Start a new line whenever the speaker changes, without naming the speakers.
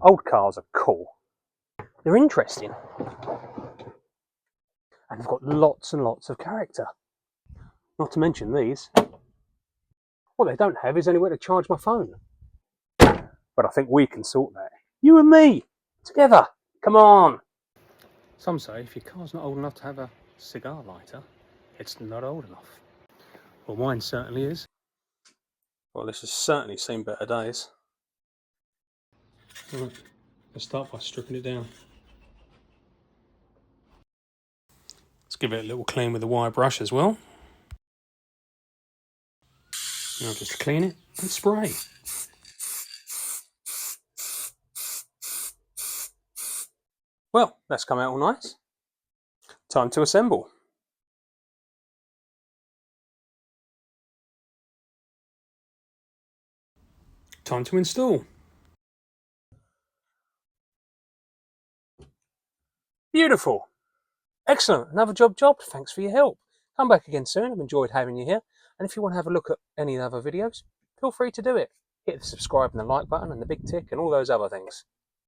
Old cars are cool. They're interesting. And they've got lots and lots of character. Not to mention these. What they don't have is anywhere to charge my phone. But I think we can sort that. You and me, together. Come on. Some say if your car's not old enough to have a cigar lighter, it's not old enough. Well, mine certainly is. Well, this has certainly seen better days. Right, let's start by stripping it down. Let's give it a little clean with a wire brush as well. Now just clean it and spray. Well, that's come out all nice. Time to assemble. Time to install. Beautiful. Excellent. Another job jobbed. Thanks for your help. Come back again soon. I've enjoyed having you here. And if you want to have a look at any other videos, feel free to do it. Hit the subscribe and the like button and the big tick and all those other things.